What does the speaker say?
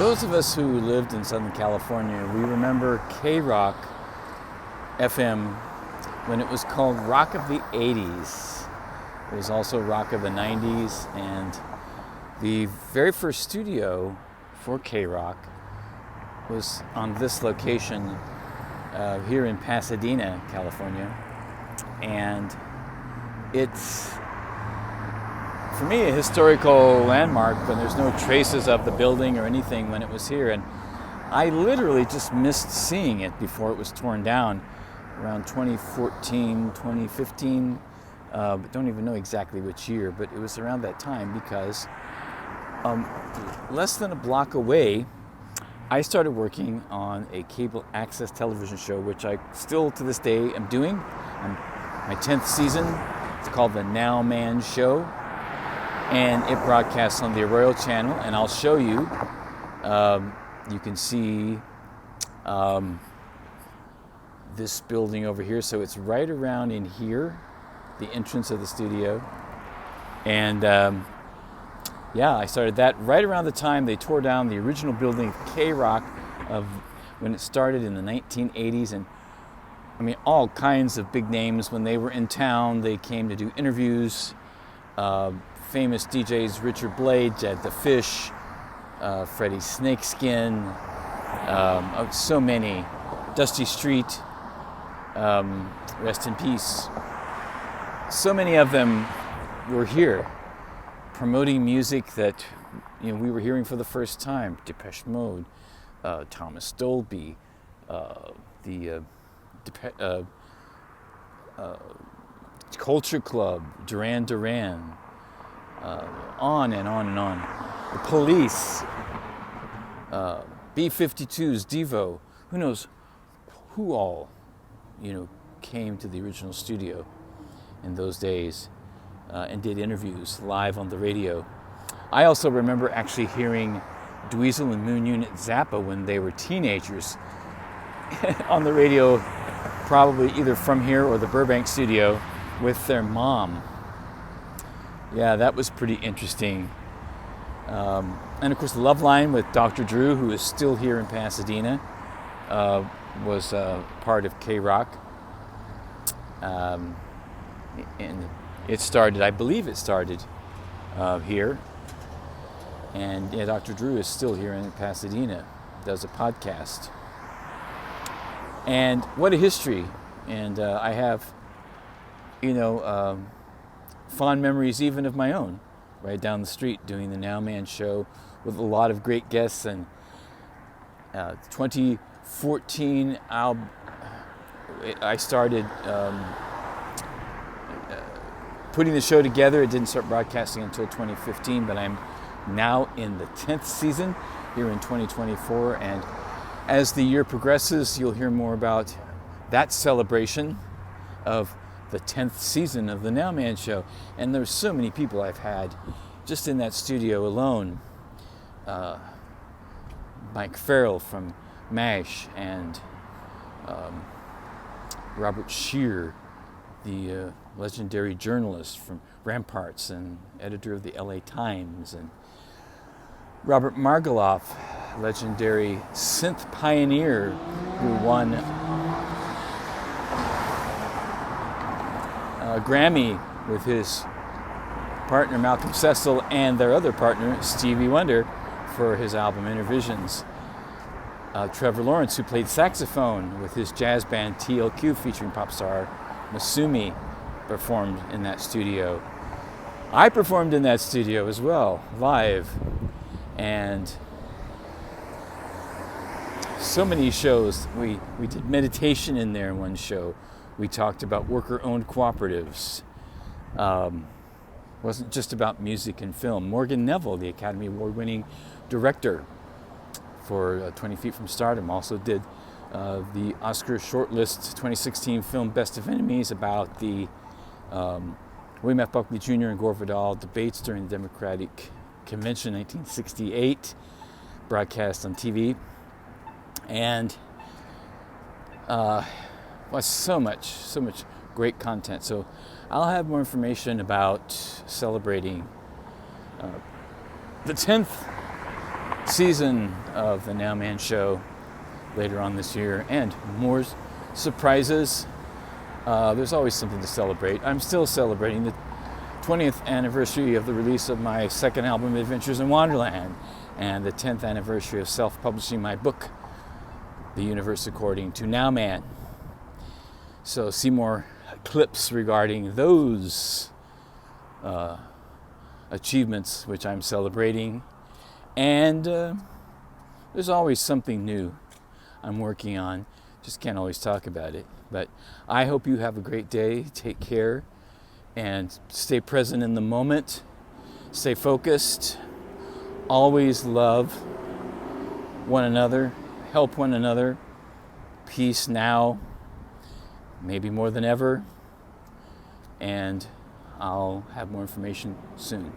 those of us who lived in Southern California, we remember KROQ-FM when it was called Rock of the 80s. It was also Rock of the 90s, and the very first studio for KROQ was on this location here in Pasadena, California. And it's, for me, a historical landmark when there's no traces of the building or anything when it was here. And I literally just missed seeing it before it was torn down around 2014, 2015. But don't even know exactly which year, but it was around that time because less than a block away, I started working on a cable access television show, which I still to this day am doing. I'm my 10th season. It's called the Nowman Show, and it broadcasts on the Royal Channel. And I'll show you. You can see this building over here. So it's right around in here, the entrance of the studio. And yeah, I started that right around the time they tore down the original building of KROQ when it started in the 1980s. And I mean, all kinds of big names when they were in town. They came to do interviews. Famous DJs, Richard Blade, Jed the Fish, Freddie Snakeskin, so many. Dusty Street, rest in peace. So many of them were here promoting music that we were hearing for the first time. Depeche Mode, Thomas Dolby, the Culture Club, Duran Duran, on and on and on. The Police, B-52s, Devo, who knows who all, came to the original studio in those days and did interviews live on the radio. I also remember actually hearing Dweezil and Moon Unit Zappa when they were teenagers on the radio, probably either from here or the Burbank studio with their mom. Yeah, that was pretty interesting. And of course, the Love Line with Dr. Drew, who is still here in Pasadena, was part of KROQ. And it started, I believe it started here. And yeah, Dr. Drew is still here in Pasadena, does a podcast. And what a history. And I have, fond memories even of my own, right down the street doing the Nowman Show with a lot of great guests. And 2014, I started putting the show together. It didn't start broadcasting until 2015, but I'm now in the 10th season here in 2024. And as the year progresses, you'll hear more about that celebration of the 10th season of the Nowman Show. And there's so many people I've had just in that studio alone. Mike Farrell from MASH, and Robert Scheer, the legendary journalist from Ramparts and editor of the LA Times, and Robert Margouleff, legendary synth pioneer who won a Grammy with his partner Malcolm Cecil and their other partner Stevie Wonder for his album Intervisions. Trevor Lawrence, who played saxophone with his jazz band TLQ featuring pop star Masumi, performed in that studio. I performed in that studio as well, live. And so many shows. We did meditation in there in one show. We talked about worker-owned cooperatives. Wasn't just about music and film. Morgan Neville, the Academy Award-winning director for 20 Feet from Stardom, also did the Oscar shortlist 2016 film Best of Enemies about the William F. Buckley Jr. and Gore Vidal debates during the Democratic Convention 1968, broadcast on TV. And was so much great content. So I'll have more information about celebrating the 10th season of the Nowman Show later on this year, and more surprises. There's always something to celebrate. I'm still celebrating the 20th anniversary of the release of my second album, Adventures in Wonderland, and the 10th anniversary of self-publishing my book, The Universe According To Nowman. So see more clips regarding those achievements which I'm celebrating. And there's always something new I'm working on. Just can't always talk about it. But I hope you have a great day. Take care and stay present in the moment. Stay focused. Always love one another. Help one another. Peace now, maybe more than ever. And I'll have more information soon.